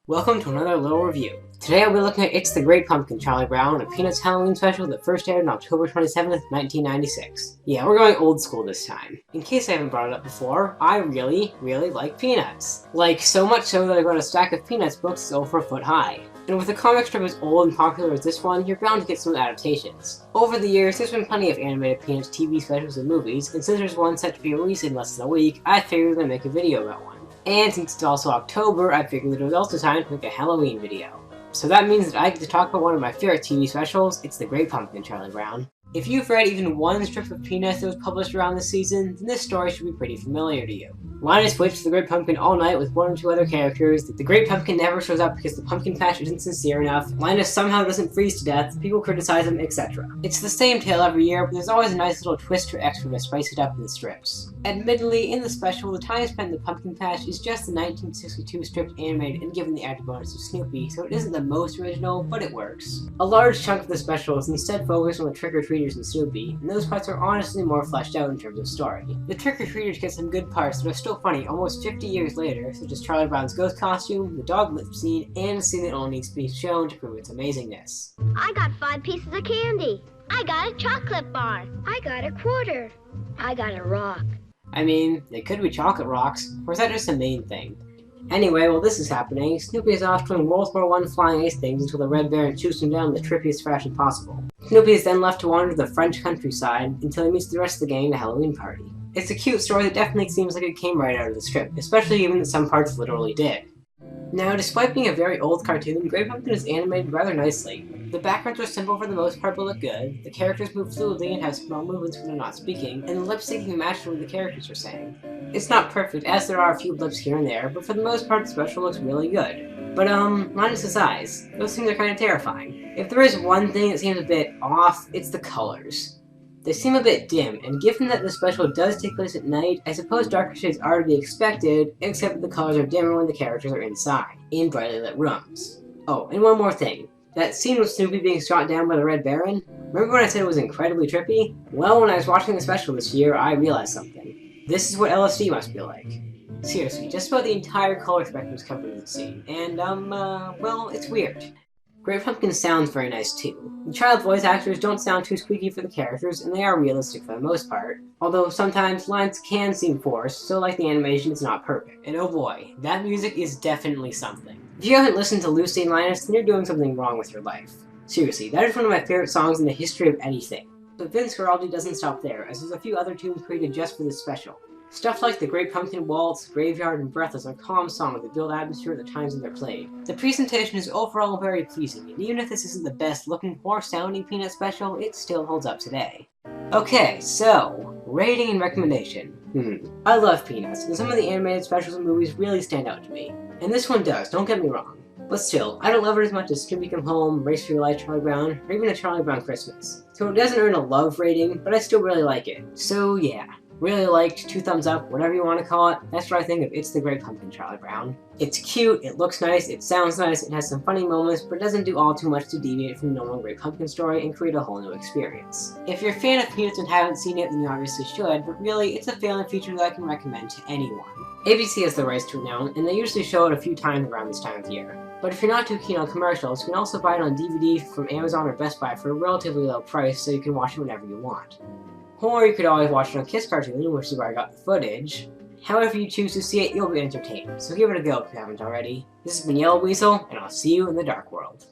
Welcome to another little review. Today I'll be looking at It's the Great Pumpkin, Charlie Brown, a Peanuts Halloween special that first aired on October 27th, 1996. Yeah, we're going old school this time. In case I haven't brought it up before, I really like Peanuts. Like, so much so that I got a stack of Peanuts books over a foot high. And with a comic strip as old and popular as this one, you're bound to get some adaptations. Over the years, there's been plenty of animated Peanuts TV specials and movies, and since there's one set to be released in less than a week, I figured I'd make a video about one. And since it's also October, I figured that it was also time to make a Halloween video. So that means that I get to talk about one of my favorite TV specials, It's the Great Pumpkin, Charlie Brown. If you've read even one strip of Peanuts that was published around this season, then this story should be pretty familiar to you. Linus waits for the Great Pumpkin all night with one or two other characters. The Great Pumpkin never shows up because the pumpkin patch isn't sincere enough. Linus somehow doesn't freeze to death, people criticize him, etc. It's the same tale every year, but there's always a nice little twist or extra to spice it up in the strips. Admittedly, in the special, the time spent in the pumpkin patch is just the 1962 strip animated and given the added bonus of Snoopy, so it isn't the most original, but it works. A large chunk of the special is instead focused on the trick-or-treaters and Snoopy, and those parts are honestly more fleshed out in terms of story. The trick-or-treaters get some good parts that are still funny almost 50 years later, such as Charlie Brown's ghost costume, the dog lip scene, and a scene that only needs to be shown to prove its amazingness. I got 5 pieces of candy. I got a chocolate bar. I got a quarter. I got a rock. I mean, they could be chocolate rocks, or is that just the main thing? Anyway, while this is happening, Snoopy is off doing World War I flying ace things until the Red Baron shoots him down in the trippiest fashion possible. Snoopy is then left to wander the French countryside until he meets the rest of the gang at a Halloween party. It's a cute story that definitely seems like it came right out of the strip, especially given that some parts literally did. Now, despite being a very old cartoon, Great Pumpkin is animated rather nicely. The backgrounds are simple for the most part but look good, the characters move fluidly and have small movements when they're not speaking, and the lip-syncing matches what the characters are saying. It's not perfect, as there are a few blips here and there, but for the most part the special looks really good. But minus his eyes. Those things are kind of terrifying. If there is one thing that seems a bit off, it's the colors. They seem a bit dim, and given that the special does take place at night, I suppose darker shades are to be expected, except that the colors are dimmer when the characters are inside, in brightly lit rooms. Oh, and one more thing. That scene with Snoopy being shot down by the Red Baron, remember when I said it was incredibly trippy? Well, when I was watching the special this year, I realized something. This is what LSD must be like. Seriously, just about the entire color spectrum is covered in the scene, and well, it's weird. Great Pumpkin sounds very nice too. The child voice actors don't sound too squeaky for the characters, and they are realistic for the most part. Although sometimes lines can seem forced, so like the animation, it's not perfect. And oh boy, that music is definitely something. If you haven't listened to Lucy and Linus, then you're doing something wrong with your life. Seriously, that is one of my favorite songs in the history of anything. But Vince Guaraldi doesn't stop there, as there's a few other tunes created just for this special. Stuff like the Great Pumpkin Waltz, Graveyard, and Breathless are calm songs that build atmosphere at the times when they're played. The presentation is overall very pleasing, and even if this isn't the best looking or sounding Peanut special, it still holds up today. Okay, so, rating and recommendation. I love Peanuts, and some of the animated specials and movies really stand out to me. And this one does, don't get me wrong. But still, I don't love it as much as Snoopy Come Home, Race for Your Life, Charlie Brown, or even A Charlie Brown Christmas. So it doesn't earn a love rating, but I still really like it. So yeah. Really liked, 2 thumbs up, whatever you want to call it. That's what I think of It's the Great Pumpkin, Charlie Brown. It's cute, it looks nice, it sounds nice, it has some funny moments, but it doesn't do all too much to deviate from the normal Great Pumpkin story and create a whole new experience. If you're a fan of Peanuts and haven't seen it, then you obviously should, but really, it's a family feature that I can recommend to anyone. ABC has the rights to it now, and they usually show it a few times around this time of year. But if you're not too keen on commercials, you can also buy it on DVD from Amazon or Best Buy for a relatively low price, so you can watch it whenever you want. Or you could always watch it on Kiss Cartoon, which is where I got the footage. However you choose to see it, you'll be entertained, so give it a go if you haven't already. This has been Yellow Weasel, and I'll see you in the dark world.